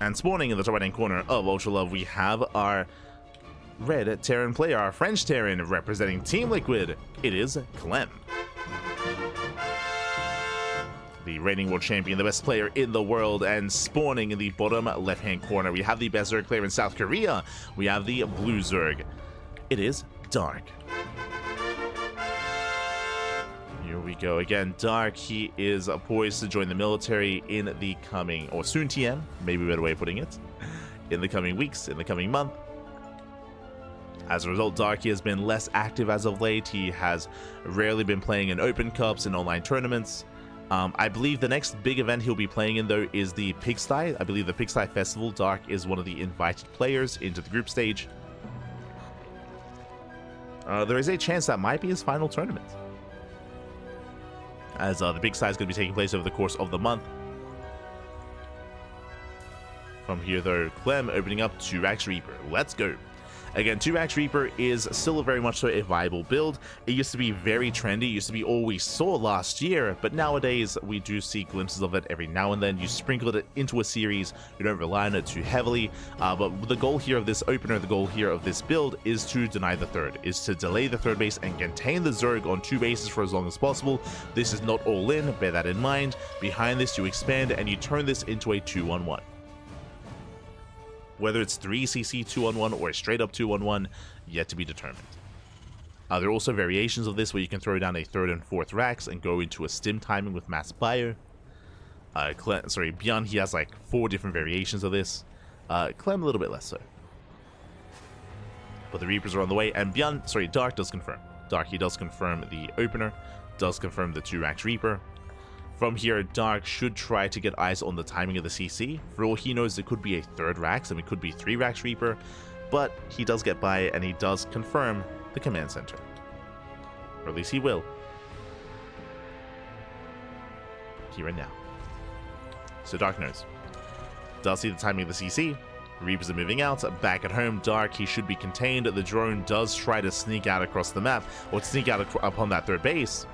And spawning in the top right-hand corner of Ultra Love, we have our red Terran player, our French Terran representing Team Liquid. It is Clem. The reigning world champion, the best player in the world, and spawning in the bottom left-hand corner, we have the best Zerg player in South Korea. We have the blue Zerg. It is Dark. Here we go again. Dark, he is poised to join the military in the coming, or soon TM, maybe a better way of putting it, in the coming weeks, in the coming month. As a result, Dark, he has been less active as of late. He has rarely been playing in open cups and online tournaments. I believe the next big event he'll be playing in, though, is the Pigsty. I believe the Pigsty Festival. Dark is one of the invited players into the group stage. There is a chance that might be his final tournament, as the Pigsty is going to be taking place over the course of the month. From here, though, Clem opening up 2-Rax Reaper. Let's go. Again, 2-Rax Reaper is still very much so a viable build. It used to be very trendy. It used to be all we saw last year, but nowadays we do see glimpses of it every now and then. You sprinkle it into a series. You don't rely on it too heavily. But the goal here of this opener, the goal here of this build is to deny the third, is to delay the third base and contain the Zerg on 2 bases for as long as possible. This is not all in, bear that in mind. Behind this, you expand and you turn this into a 2-on-1. Whether it's 3cc 2-on-1 or a straight up 2-on-1, yet to be determined. There are also variations of this where you can throw down a 3rd and 4th Rax and go into a stim timing with mass buyer. Bjorn, he has like 4 different variations of this. Clem a little bit less so. But the Reapers are on the way, and Dark does confirm. Dark, he does confirm the opener, does confirm the 2-Rax Reaper. From here, Dark should try to get eyes on the timing of the CC. For all he knows, it could be a 3rd Rax, and it could be 3-Rax Reaper, but he does get by, and he does confirm the command center. Or at least he will. Here and now. So Dark knows. Does see the timing of the CC. Reapers are moving out. Back at home, Dark, he should be contained. The drone does try to sneak out across the map, or sneak out upon that 3rd base.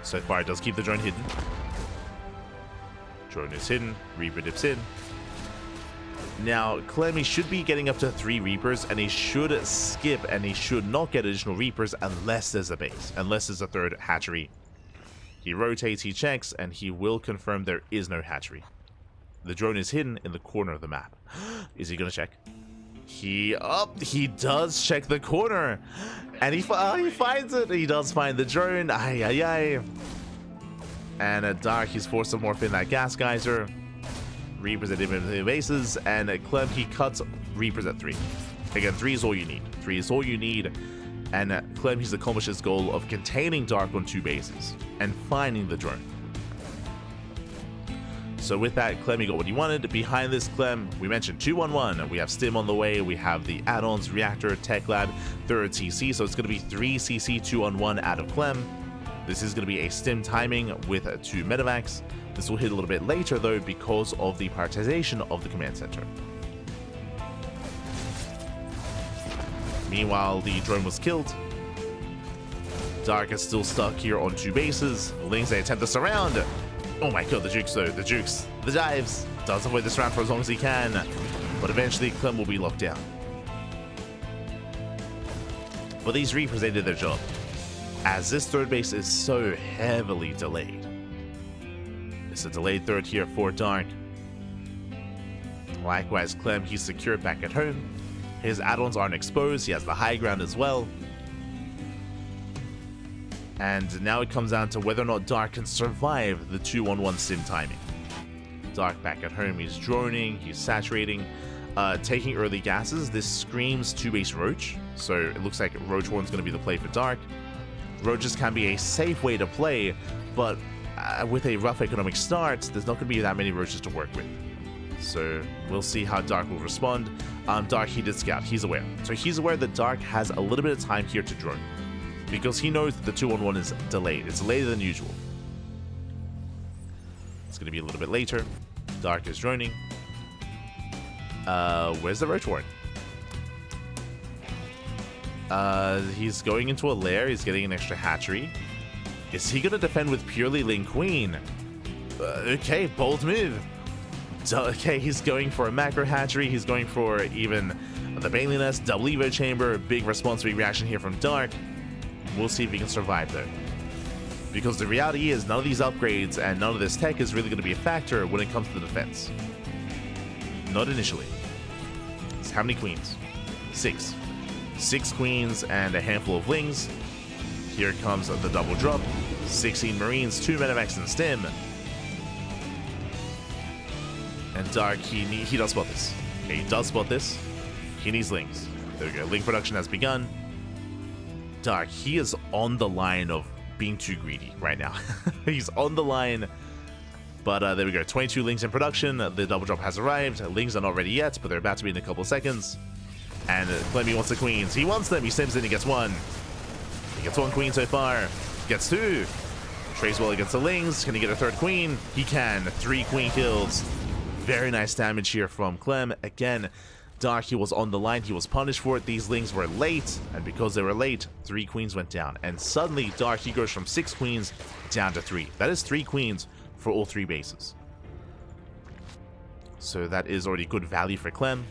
So far, it does keep the drone hidden. Drone is hidden. Reaper dips in. Now, Clem, he should be getting up to 3 Reapers, and he should skip, and he should not get additional Reapers unless there's a base, unless there's a 3rd hatchery. He rotates, he checks, and he will confirm there is no hatchery. The drone is hidden in the corner of the map. Is he going to check? He does check the corner, and he finds it. He does find the drone. And Dark, he's forced to morph in that gas geyser. Reapers at the bases, and Clem, he cuts Reapers at 3. Again, 3 is all you need. 3 is all you need. And Clem, he's accomplished his goal of containing Dark on 2 bases and finding the drone. So with that, Clem, he got what he wanted. Behind this, Clem, we mentioned 2-on-1. We have Stim on the way. We have the add-ons, Reactor, Tech Lab, 3rd CC. So it's going to be 3cc 2-on-1 out of Clem. This is going to be a Stim timing with 2 Medivacs. This will hit a little bit later, though, because of the prioritization of the command center. Meanwhile, the drone was killed. Dark is still stuck here on 2 bases. Lings, they attempt to surround. Oh my god, the jukes though, the dives. Does avoid this round for as long as he can, but eventually Clem will be locked down. But these Reapers, they did their job, as this 3rd base is so heavily delayed. It's a delayed 3rd here for Dark. Likewise, Clem, he's secured back at home. His add-ons aren't exposed, he has the high ground as well. And now it comes down to whether or not Dark can survive the 2-on-1 Stim timing. Dark back at home, he's droning, he's saturating, taking early gases. This screams 2-base Roach, so it looks like Roach 1's going to be the play for Dark. Roaches can be a safe way to play, but with a rough economic start, there's not going to be that many Roaches to work with. So we'll see how Dark will respond. Dark, he did scout, he's aware. So he's aware that Dark has a little bit of time here to drone, because he knows that the 2-on-1 is delayed. It's later than usual. It's going to be a little bit later. Dark is droning. Where's the Roach Warren? He's going into a lair. He's getting an extra hatchery. Is he going to defend with purely Ling Queen? Okay, bold move. Okay, he's going for a macro hatchery. He's going for even the Bailey Nest, double Evo Chamber. Big response reaction here from Dark. We'll see if he can survive though. Because the reality is none of these upgrades and none of this tech is really going to be a factor when it comes to the defense. Not initially. So how many queens? 6. 6 queens and a handful of lings. Here comes the double drop. 16 marines, 2 medevacs and stim. And Dark, he does spot this. Okay, he does spot this. He needs lings. There we go. Ling production has begun. Dark, he is on the line of being too greedy right now. He's on the line. But there we go. 22 lings in production. The double drop has arrived. Lings are not ready yet, but they're about to be in a couple of seconds. And Clem wants the queens. He wants them. He sims in. He gets 1. He gets 1 queen so far. Gets 2. Trays well against the lings. Can he get a 3rd queen? He can. 3 queen kills. Very nice damage here from Clem. Again, Dark, he was on the line. He was punished for it. These lings were late. And because they were late, 3 queens went down. And suddenly, Dark, he goes from 6 queens down to 3. That is 3 queens for all 3 bases. So that is already good value for Clem.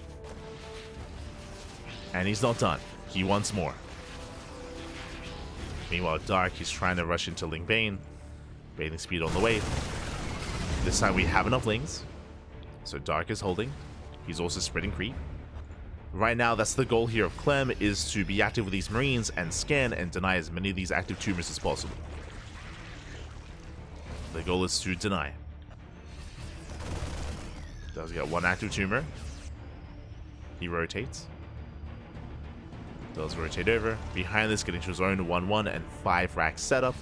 And he's not done. He wants more. Meanwhile, Dark, he's trying to rush into Ling Bane. Bathing speed on the way. This time we have enough lings. So Dark is holding. He's also spreading creep. Right now, that's the goal here of Clem, is to be active with these marines and scan and deny as many of these active tumors as possible. The goal is to deny. Does get 1 active tumor. He rotates. Does rotate over. Behind this, getting to his own 1-1 and 5 rack setup.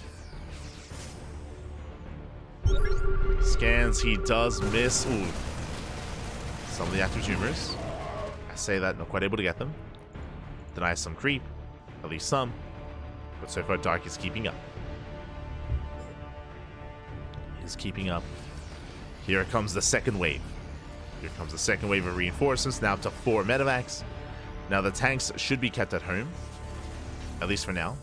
Scans, he does miss. Ooh. Some of the active tumors. I say that, not quite able to get them. Denies some creep. At least some. But so far, Dark is keeping up. He's keeping up. Here comes the second wave. Here comes the second wave of reinforcements. Now up to 4 medevacs. Now the tanks should be kept at home. At least for now.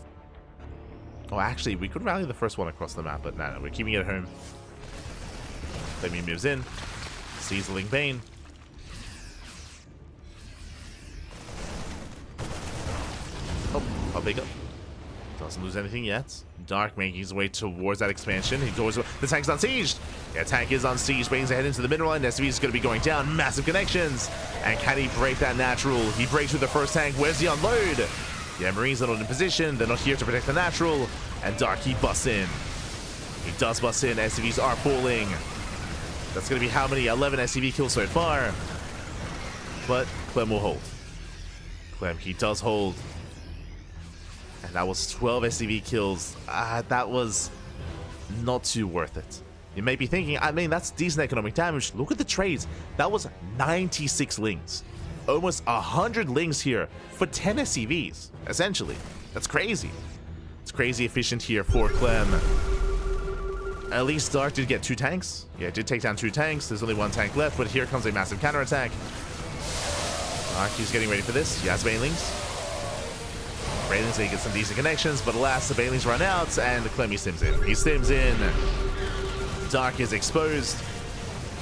Oh, actually, we could rally the first one across the map, but no, we're keeping it at home. Clem moves in. Sees the Ling Bane. Oh, how big up. Doesn't lose anything yet. Dark making his way towards that expansion. He goes. The tank's unsieged. Yeah, tank is unsieged. Bane's ahead into the middle line. SCV is going to be going down. Massive connections. And can he break that natural? He breaks through the first tank. Where's the unload? Yeah, Marines are not in position. They're not here to protect the natural. And Dark, he busts in. He does bust in. SCVs are falling. That's going to be how many? 11 SCV kills so far. But Clem will hold. Clem, he does hold. And that was 12 SCV kills. That was not too worth it. You may be thinking, I mean, that's decent economic damage. Look at the trades. That was 96 lings. Almost 100 lings here for 10 SCVs, essentially. That's crazy. It's crazy efficient here for Clem. At least Dark did get 2 tanks. Yeah, did take down 2 tanks. There's only 1 tank left, but here comes a massive counterattack. Dark, he's getting ready for this. He has Banelings. Banelings, so he gets some decent connections, but alas, the Banelings run out, and Clem, he stims in. He stims in. Dark is exposed.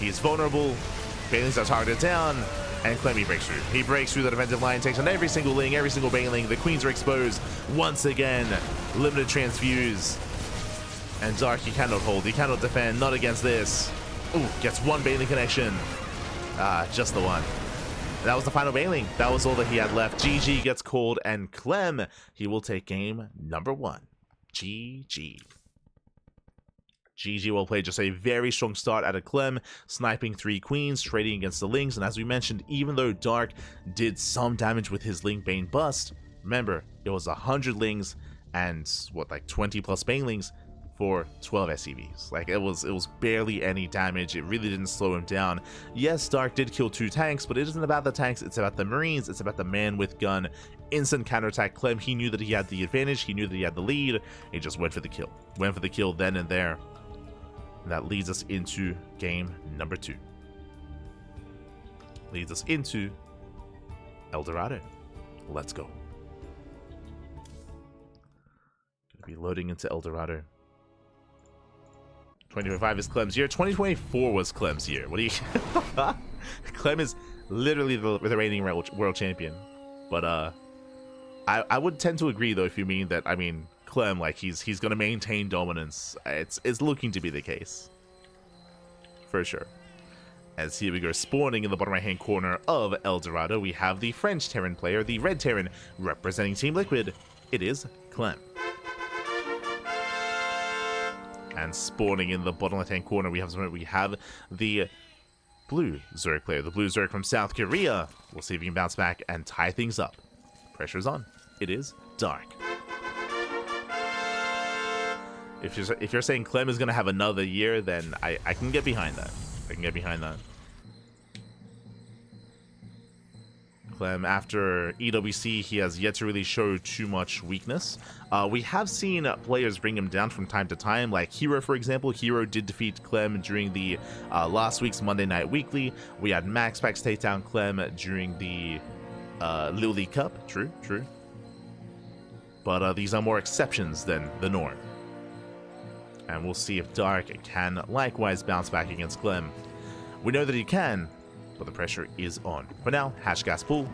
He's vulnerable. Banelings are targeted down, and Clem, he breaks through. He breaks through the defensive line, takes on every single Ling, every single Baneling. The Queens are exposed once again. Limited transfuse. And Dark, he cannot hold. He cannot defend. Not against this. Ooh, gets 1 Baneling connection. Just the one. That was the final Baneling. That was all that he had left. GG gets called, and Clem, he will take game number 1. GG. GG well played. Just a very strong start out of Clem, sniping 3 queens, trading against the Lings, and as we mentioned, even though Dark did some damage with his Ling Bane bust, remember, it was 100 Lings and, what, like 20 plus Banelings for 12 SCVs. Like, it was barely any damage. It really didn't slow him down. Yes, Dark did kill 2 tanks, but it isn't about the tanks, it's about the Marines, it's about the man with gun. Instant counterattack. Clem, he knew that he had the advantage, he knew that he had the lead, he just went for the kill. Went for the kill then and there. And that leads us into game number 2. Leads us into El Dorado. Let's go. Gonna be loading into El Dorado. 2025 is Clem's year. 2024 was Clem's year. What do you... Clem is literally the reigning world champion. But I would tend to agree, though, if you mean that, I mean, Clem, like, he's going to maintain dominance. It's looking to be the case. For sure. As here we go, spawning in the bottom right-hand corner of El Dorado, we have the French Terran player, the Red Terran, representing Team Liquid. It is Clem. And spawning in the bottom left-hand corner, we have the Blue Zerg player, the Blue Zerg from South Korea. We'll see if he can bounce back and tie things up. Pressure's on. It is Dark. If you're saying Clem is going to have another year, then I can get behind that. I can get behind that. Clem, after EWC, he has yet to really show too much weakness. We have seen players bring him down from time to time, like Hero, for example. Hero did defeat Clem during the last week's Monday Night Weekly. We had MaxPax take down Clem during the Lil League Cup. True. But these are more exceptions than the norm. And we'll see if Dark can likewise bounce back against Clem. We know that he can, but the pressure is on. For now, hash gas pool.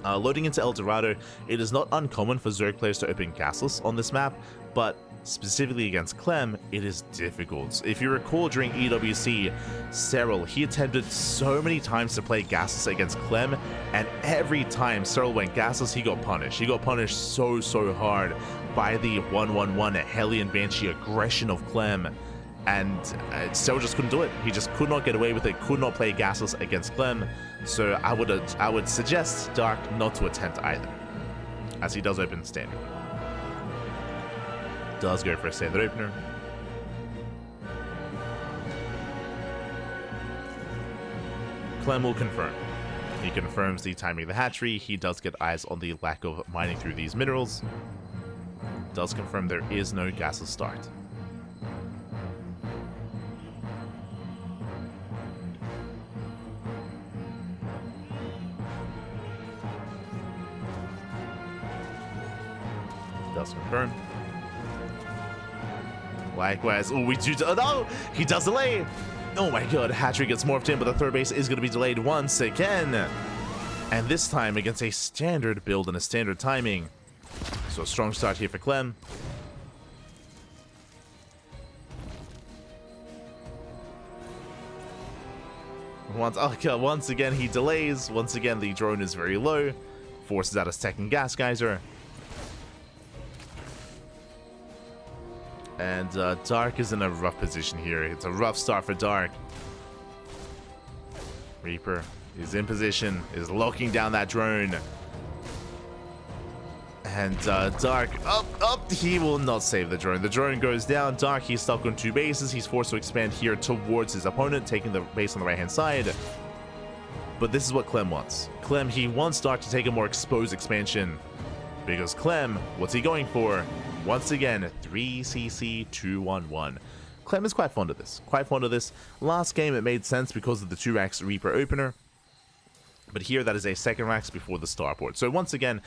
Loading into El Dorado, it is not uncommon for Zerg players to open gasless on this map, but specifically against Clem, it is difficult. If you recall during EWC, Cyril, he attempted so many times to play gasless against Clem, and every time Cyril went gasless, he got punished. He got punished so hard by the 1-1-1 Hellion Banshee aggression of Clem. And Cyril just couldn't do it. He just could not get away with it, could not play gasless against Clem. So I would suggest Dark not to attempt either, as he does open standard. Does go for a standard opener. Clem will confirm. He confirms the timing of the hatchery. He does get eyes on the lack of mining through these minerals. Does confirm there is no gasless start. Does confirm. Likewise, oh, we do. Oh no, he does delay. Oh my god, hatchery gets morphed in, but the third base is going to be delayed once again. And this time against a standard build and a standard timing. So a strong start here for Clem. Once again, he delays. Once again, the drone is very low. Forces out a second gas geyser. And Dark is in a rough position here. It's a rough start for Dark. Reaper is in position, is locking down that drone. And Dark, up, he will not save the drone. The drone goes down. Dark, he's stuck on two bases. He's forced to expand here towards his opponent, taking the base on the right-hand side. But this is what Clem wants. Clem, he wants Dark to take a more exposed expansion. Because Clem, what's he going for? Once again, 3cc 2-1-1. Clem is quite fond of this. Last game, it made sense because of the 2-Rax Reaper opener. But here, that is a second Rax before the starport. So once again,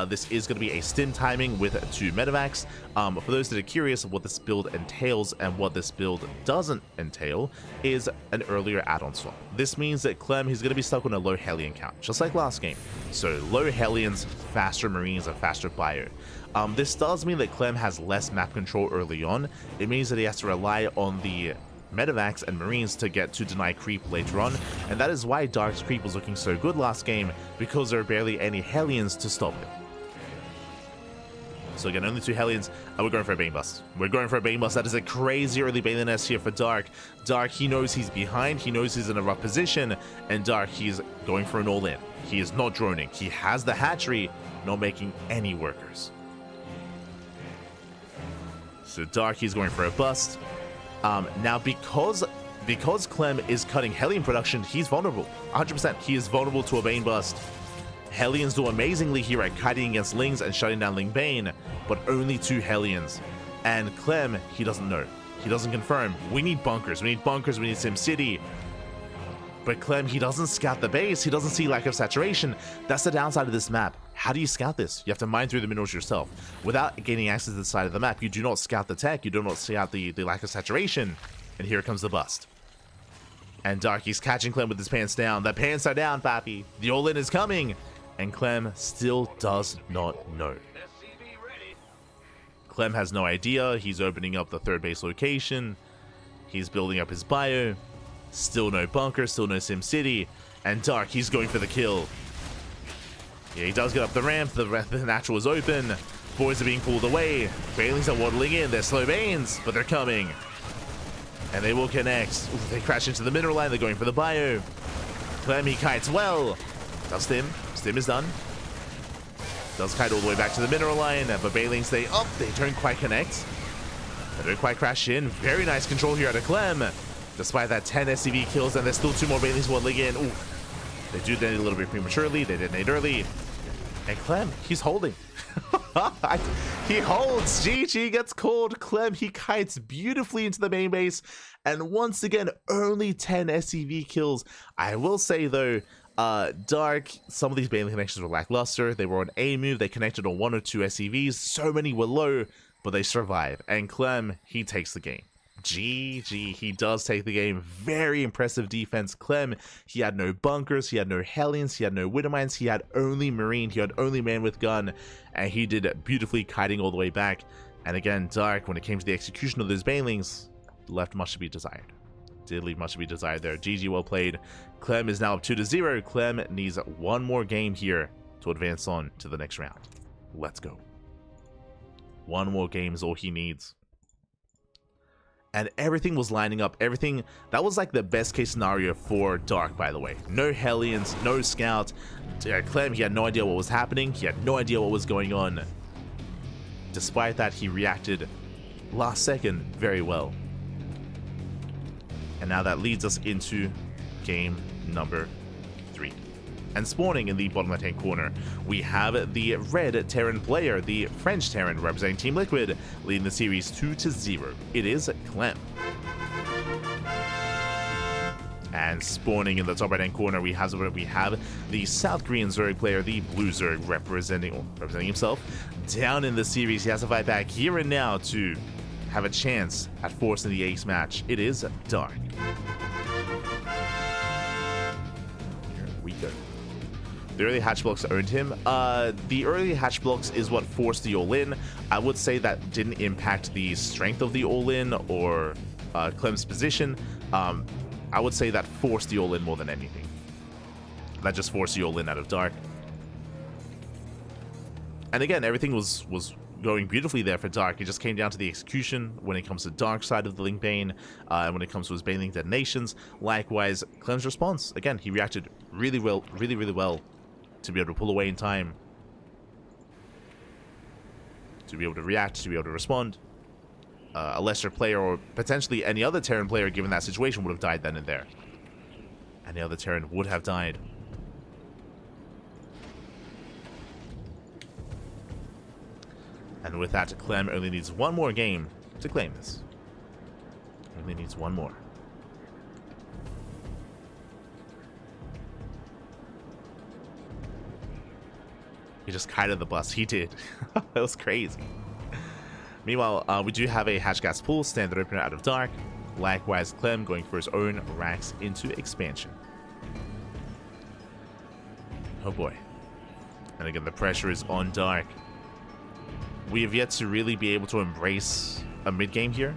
this is going to be a stim timing with 2 medevacs. For those that are curious of what this build entails and what this build doesn't entail, is an earlier add-on swap. This means that Clem, he's going to be stuck on a low Hellion count, just like last game. So low Hellions, faster Marines, and faster Bio. This does mean that Clem has less map control early on. It means that he has to rely on the medevacs and Marines to get to deny creep later on, and that is why Dark's creep was looking so good last game, because there are barely any Hellions to stop him. So again, only 2 Hellions, and we're going for a Bane Bust. That is a crazy early Bane Nest here for Dark. Dark, he knows he's behind, he knows he's in a rough position, and Dark, he's going for an all-in. He is not droning. He has the hatchery, not making any workers. So Dark, he's going for a bust. Now, because Clem is cutting Hellion production, he's vulnerable. 100%. He is vulnerable to a Bane Bust. Hellions do amazingly here at kiting against Lings and shutting down Ling Bane, but only 2 Hellions. And Clem, he doesn't know. He doesn't confirm. We need bunkers. We need SimCity. But Clem, he doesn't scout the base. He doesn't see lack of saturation. That's the downside of this map. How do you scout this? You have to mine through the minerals yourself. Without gaining access to the side of the map, you do not scout the tech, you do not scout the lack of saturation. And here comes the bust. And Darky's catching Clem with his pants down. The pants are down, papi. The all-in is coming. And Clem still does not know. Clem has no idea. He's opening up the third base location. He's building up his bio. Still no bunker, still no Sim City. And Dark, he's going for the kill. Yeah, he does get up the ramp. The natural is open. Boys are being pulled away. Bailings are waddling in. They're slow banes, but they're coming. And they will connect. Ooh, they crash into the mineral line. They're going for the bio. Clem, he kites well. Does Stim. Stim is done. Does kite all the way back to the mineral line. But Bailings, they don't quite connect. They don't quite crash in. Very nice control here out of Clem. Despite that 10 SCV kills, and there's still 2 more Bailings waddling in. Ooh. They do detonate a little bit prematurely. They detonate early. And Clem, he's holding. He holds. GG gets called. Clem, he kites beautifully into the main base. And once again, only 10 SCV kills. I will say, though, Dark, some of these Bailey connections were lackluster. They were on A move. They connected on 1 or 2 SCVs. So many were low, but they survive. And Clem, he takes the game. GG, he does take the game. Very impressive defense. Clem, he had no bunkers, he had no Hellions, he had no Widowmines, he had only Marine, he had only Man with Gun, and he did beautifully kiting all the way back. And again, Dark, when it came to the execution of those Banelings, left much to be desired. Did leave much to be desired there. GG, well played. Clem is now up 2-0. Clem needs one more game here to advance on to the next round. Let's go. One more game is all he needs. And everything was lining up. Everything, that was like the best case scenario for Dark, by the way. No Hellions, no Scout. Clem, he had no idea what was happening. He had no idea what was going on. Despite that, he reacted last second very well. And now that leads us into game number 3. And spawning in the bottom left-hand corner, we have the red Terran player, the French Terran representing Team Liquid, leading the series 2-0. It is Clem. And spawning in the top right-hand corner, we have the South Korean Zerg player, the Blue Zerg, representing himself. Down in the series, he has to fight back here and now to have a chance at forcing the ace match. It is Dark. Here we go. The early hatch blocks earned him. The early hatch blocks is what forced the all-in. I would say that didn't impact the strength of the all-in or Clem's position. I would say that forced the all-in more than anything. That just forced the all-in out of Dark. And again, everything was going beautifully there for Dark. It just came down to the execution when it comes to Dark side of the Link Bane, and when it comes to his Baneling detonations. Likewise, Clem's response. Again, he reacted really well, really well to be able to pull away in time, to be able to react, to be able to respond. A lesser player, or potentially any other Terran player given that situation, would have died then and there. Any other Terran would have died. And with that, Clem only needs one more game to claim this. Only needs one more. He just kited the bus. He did. That was crazy. Meanwhile, we do have a hatch gas pool, standard opener out of Dark. Likewise, Clem going for his own racks into expansion. Oh boy. And again, the pressure is on Dark. We have yet to really be able to embrace a mid-game here.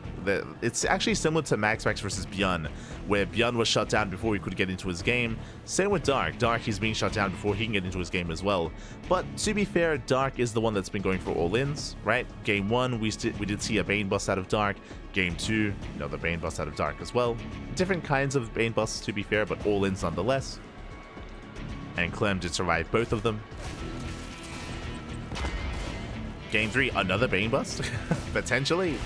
It's actually similar to Max versus Bjorn, where Bjorn was shut down before he could get into his game. Same with Dark. Dark, he's being shut down before he can get into his game as well. But to be fair, Dark is the one that's been going for all-ins, right? Game 1, we did see a Bane bust out of Dark. Game 2, another Bane bust out of Dark as well. Different kinds of Bane busts, to be fair, but all-ins nonetheless. And Clem did survive both of them. Game 3, another Bane bust? Potentially.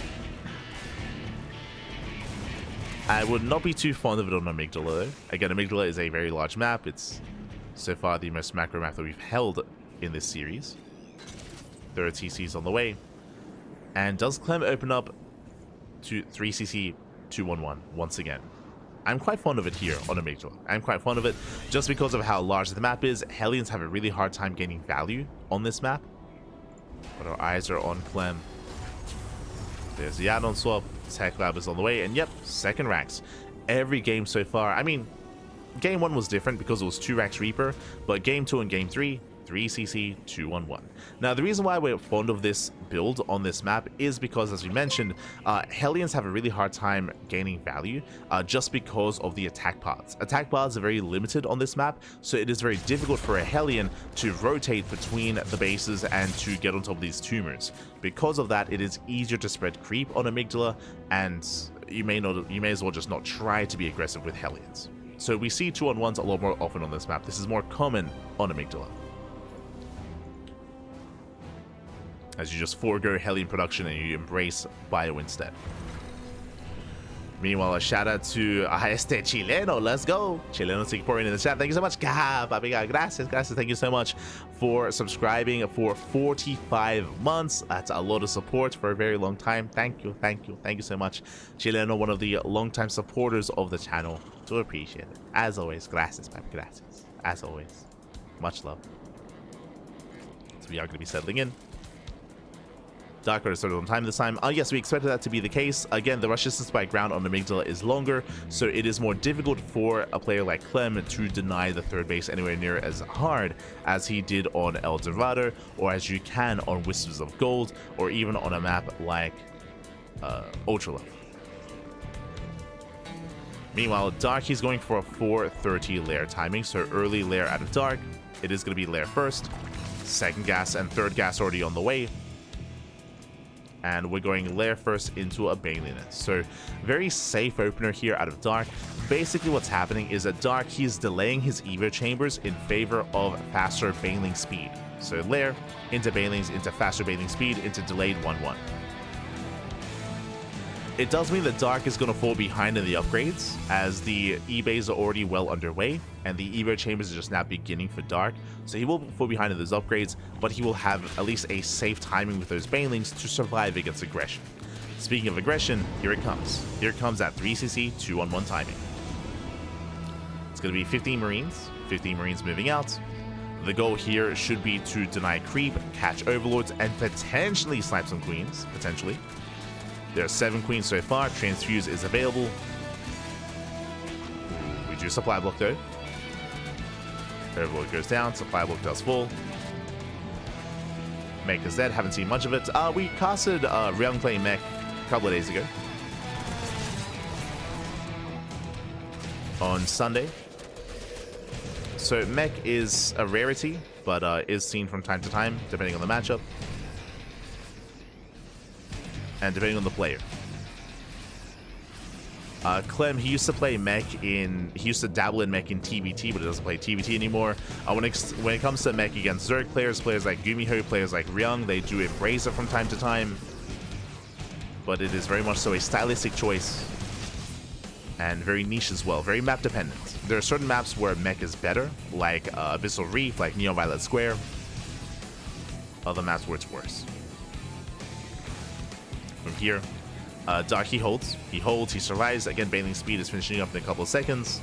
I would not be too fond of it on Amygdala, though. Again, Amygdala is a very large map. It's so far the most macro map that we've held in this series. There are TCs on the way. And does Clem open up to 3CC 211 once again? I'm quite fond of it here on Amygdala. I'm quite fond of it just because of how large the map is. Hellions have a really hard time gaining value on this map. But our eyes are on Clem. There's the add-on swap. Tech Lab is on the way. And yep, second ranks. Every game so far. I mean, game 1 was different because it was 2 ranks Reaper. But game 2 and game 3, 3cc, 2-1-1. Now, the reason why we're fond of this build on this map is because, as we mentioned, Hellions have a really hard time gaining value just because of the attack paths. Attack paths are very limited on this map, so it is very difficult for a Hellion to rotate between the bases and to get on top of these tumors. Because of that, it is easier to spread creep on Amygdala, and you may as well just not try to be aggressive with Hellions. So we see 2-on-1s a lot more often on this map. This is more common on Amygdala, as you just forego Hellion production and you embrace Bio instead. Meanwhile, a shout out to este Chileno. Let's go. Chileno Singaporean in the chat. Thank you so much. Gracias. Thank you so much for subscribing for 45 months. That's a lot of support for a very long time. Thank you so much. Chileno, one of the long-time supporters of the channel. Do appreciate it. As always, gracias. As always. Much love. So we are going to be settling in. Dark Order started on time this time. Yes, we expected that to be the case. Again, the rush distance by ground on Amygdala is longer, so it is more difficult for a player like Clem to deny the third base anywhere near as hard as he did on El Dorado, or as you can on Whispers of Gold, or even on a map like Ultra Love. Meanwhile, Dark, he's going for a 4:30 lair timing, so early lair out of Dark. It is going to be lair first, second gas and third gas already on the way. And we're going lair first into a Baneling. So very safe opener here out of Dark. Basically what's happening is that Dark, he's delaying his Evo chambers in favor of faster Baneling speed. So lair into Banelings, into faster Baneling speed, into delayed 1-1. It does mean that Dark is going to fall behind in the upgrades, as the E-bays are already well underway, and the Evo chambers are just now beginning for Dark. So he will fall behind in those upgrades, but he will have at least a safe timing with those Banelings to survive against aggression. Speaking of aggression, here it comes. Here it comes at 3cc, 2-on-1 timing. It's going to be 15 Marines moving out. The goal here should be to deny creep, catch Overlords, and potentially snipe some Queens, potentially. There are 7 Queens so far. Transfuse is available. We do supply block though. Overlord goes down. Supply block does fall. Mech is dead. Haven't seen much of it. We casted Ryung playing Mech a couple of days ago. On Sunday. So Mech is a rarity, but is seen from time to time, depending on the matchup. And depending on the player. Clem, he used to play Mech in... He used to dabble in Mech in TvT, but he doesn't play TvT anymore. When it comes to Mech against Zerg players like Gumiho, players like Ryung, they do embrace it from time to time. But it is very much so a stylistic choice. And very niche as well, very map dependent. There are certain maps where Mech is better, like Abyssal Reef, like Neon Violet Square. Other maps where it's worse. From here, Dark, he holds, he survives. Again, Baneling speed is finishing up in a couple of seconds.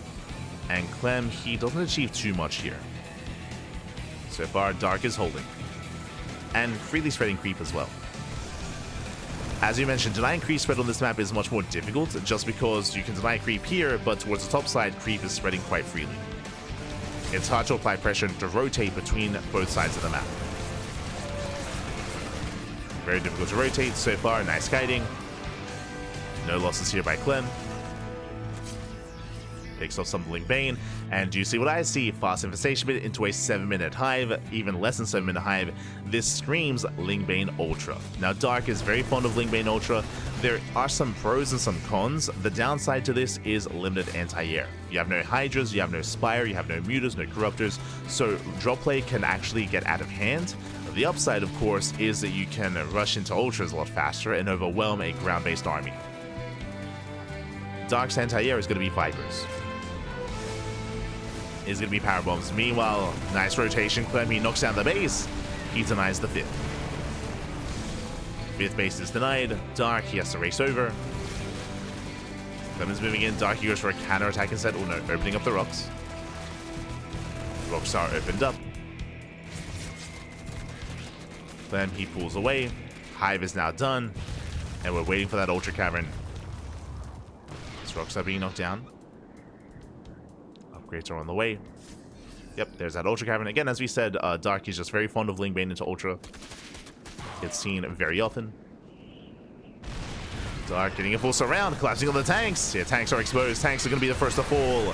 And Clem, he doesn't achieve too much here. So far, Dark is holding. And freely spreading creep as well. As you mentioned, denying creep spread on this map is much more difficult, just because you can deny creep here, but towards the top side, creep is spreading quite freely. It's hard to apply pressure and to rotate between both sides of the map. Very difficult to rotate so far. Nice kiting. No losses here by Clem. Picks off some Blink Bane. And do you see what I see? Fast Infestation Bit into a 7-minute hive. Even less than 7-minute hive. This screams Ling Bane Ultra. Now, Dark is very fond of Ling Bane Ultra. There are some pros and some cons. The downside to this is limited anti-air. You have no Hydras, you have no Spire, you have no Mutas, no Corruptors. So drop play can actually get out of hand. The upside, of course, is that you can rush into Ultras a lot faster and overwhelm a ground-based army. Dark's anti-air is going to be Vipers. Is going to be Power Bombs. Meanwhile, nice rotation. Clem, he knocks down the base. He denies the 5th. 5th base is denied. Dark, he has to race over. Clem is moving in. Darky goes for a counter attack instead. Oh no, opening up the rocks. Rocks are opened up. Clem, he pulls away. Hive is now done. And we're waiting for that Ultra Cavern. These rocks are being knocked down. Upgrades are on the way. Yep, there's that Ultra Cavern. Again, as we said, Darky's just very fond of Ling Bane into Ultra. It's seen very often. Dark getting a full surround, collapsing on the tanks. Yeah, tanks are exposed. Tanks are going to be the first to fall.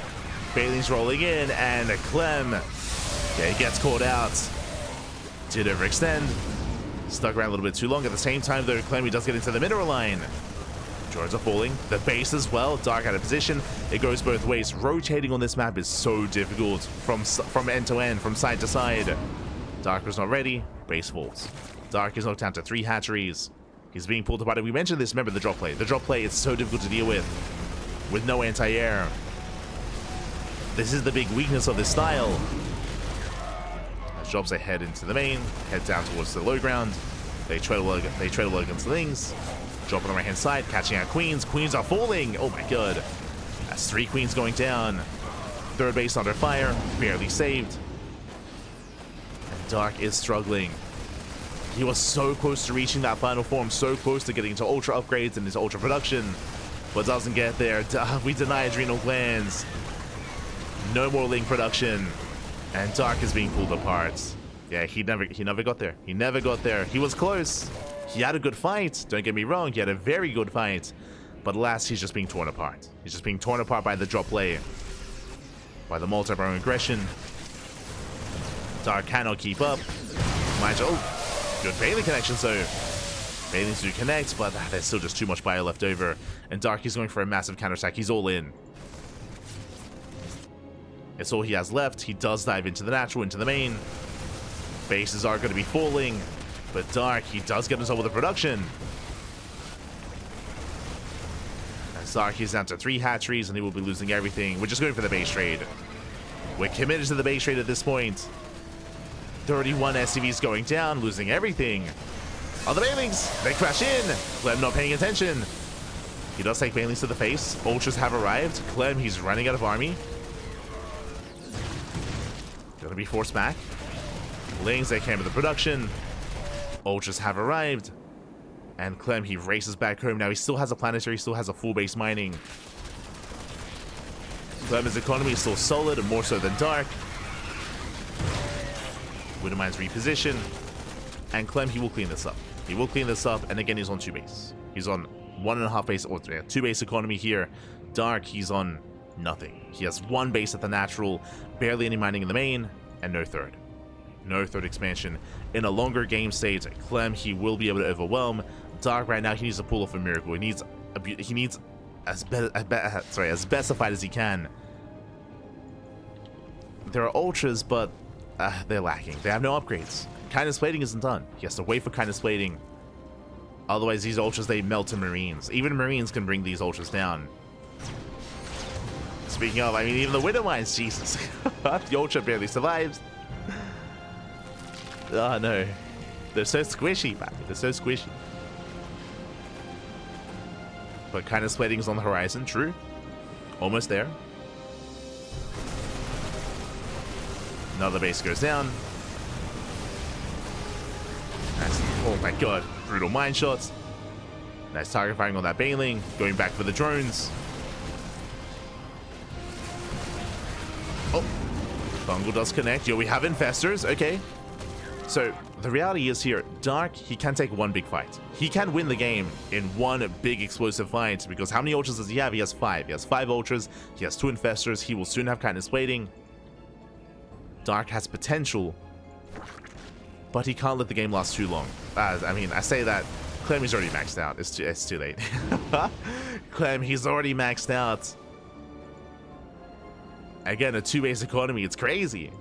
Bailey's rolling in, and Clem, yeah, he gets caught out. Did overextend. Stuck around a little bit too long. At the same time, though, Clem, he does get into the mineral line. Drones are falling. The base as well. Dark out of position. It goes both ways. Rotating on this map is so difficult from end to end, from side to side. Dark was not ready. Base falls. Dark is knocked down to 3 hatcheries. He's being pulled apart. We mentioned this. Remember the drop play. The drop play is so difficult to deal with no anti-air. This is the big weakness of this style. As drops, they head into the main, head down towards the low ground. They tread a lot against the Lings. Drop on the right-hand side, catching out Queens. Queens are falling. Oh my god. That's 3 Queens going down. Third base under fire. Barely saved. And Dark is struggling. He was so close to reaching that final form, so close to getting into Ultra upgrades and into Ultra production, but doesn't get there. We deny adrenal glands. No more Ling production. And Dark is being pulled apart. Yeah, he never got there. He never got there. He was close. He had a good fight. Don't get me wrong. He had a very good fight. But alas, he's just being torn apart. He's just being torn apart by the drop play. By the multi-barrel aggression. Dark cannot keep up. Good Bailey connection, so Bailey's do connect, but there's still just too much bio left over. And Dark is going for a massive counterattack. He's all in. It's all he has left. He does dive into the natural, into the main. Bases are going to be falling, but Dark, he does get himself with the production. As Dark is down to 3 hatcheries, and he will be losing everything. We're just going for the base trade. We're committed to the base trade at this point. 31 SCVs going down, losing everything. Oh, the Bailings! They crash in! Clem not paying attention. He does take Bailings to the face. Ultras have arrived. Clem, he's running out of army. Gonna be forced back. Lings, they came with the production. Ultras have arrived. And Clem, he races back home. Now he still has a planetary, still has a full base mining. Clem's economy is still solid, and more so than Dark. Widowmine's reposition, and Clem, he will clean this up. He will clean this up, and again, he's on 2 base. He's on 1.5 base, or 2 base economy here. Dark, he's on nothing. He has 1 base at the natural, barely any mining in the main, and no third. No third expansion. In a longer game state, Clem, he will be able to overwhelm. Dark right now, he needs to pull off a miracle. He needs as specified as he can. There are ultras, but they're lacking. They have no upgrades. Kindness plating isn't done. He has to wait for kindness plating. Otherwise, these ultras, they melt to Marines. Even Marines can bring these ultras down. Speaking of, I mean, even the Widowmines, Jesus. The ultra barely survives. Oh no. They're so squishy, man. They're so squishy. But kindness plating is on the horizon, true. Almost there. Another base goes down. Nice. Oh my god. Brutal mine shots. Nice target firing on that Bailing. Going back for the drones. Oh. Bungle does connect. Yo, we have infestors. Okay. So, the reality is here, Dark, he can take 1 big fight. He can win the game in 1 big explosive fight, because how many ultras does he have? He has 5. He has 5 ultras. He has 2 infestors. He will soon have kindness plating. Dark has potential, but he can't let the game last too long. I mean, I say that. Clem is already maxed out. It's too late. Clem, he's already maxed out. Again, a 2 base economy. It's crazy.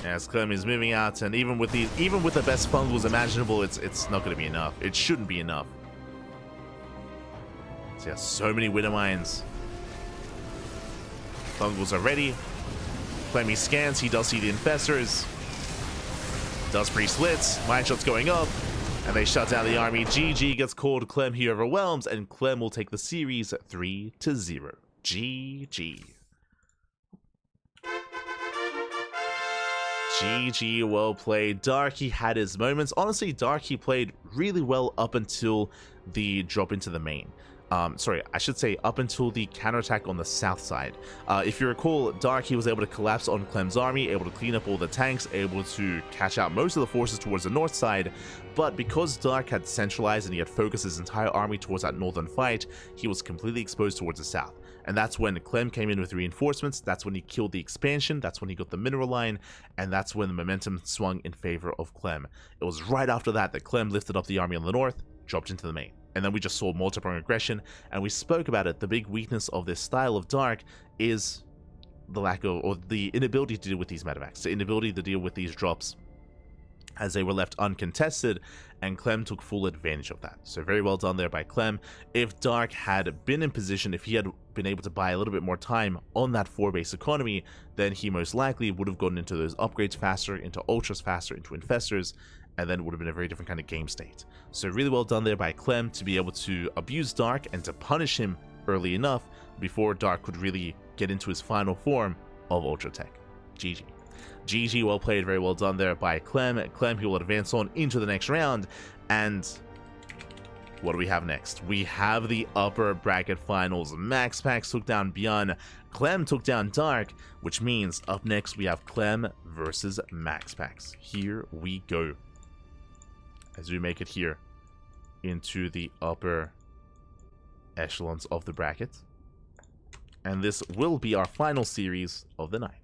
As Clem is moving out, and even with the best bungles imaginable, it's not going to be enough. It shouldn't be enough. So yeah, so many Widowmines. Bungles are ready. Clemmy scans. He does see the infestors. Does pre-slits. Mine shots going up. And they shut down the army. GG gets called. Clem he overwhelms, and Clem will take the series 3-0. GG. GG, well played. Darky had his moments. Honestly, Darky played really well up until the drop into the main. Sorry, I should say up until the counterattack on the south side. If you recall, Darky was able to collapse on Clem's army, able to clean up all the tanks, able to catch out most of the forces towards the north side, but because Dark had centralized and he had focused his entire army towards that northern fight, he was completely exposed towards the south. And that's when Clem came in with reinforcements, that's when he killed the expansion, that's when he got the mineral line, and that's when the momentum swung in favor of Clem. It was right after that that Clem lifted up the army on the north, dropped into the main. And then we just saw multiple aggression, and we spoke about it. The big weakness of this style of Dark is the lack of, or the inability to deal with these medevacs, the inability to deal with these drops as they were left uncontested, and Clem took full advantage of that. So very well done there by Clem. If Dark had been in position, if he had been able to buy a little bit more time on that 4-base economy, then he most likely would have gotten into those upgrades faster, into ultras faster, into infestors, and then it would have been a very different kind of game state. So really well done there by Clem to be able to abuse Dark and to punish him early enough before Dark could really get into his final form of Ultra Tech. GG. GG, well played, very well done there by Clem. Clem, he will advance on into the next round, and what do we have next? We have the upper bracket finals. MaxPax took down Bjorn, Clem took down Dark, which means up next we have Clem versus MaxPax. Here we go. As we make it here into the upper echelons of the bracket. And this will be our final series of the night.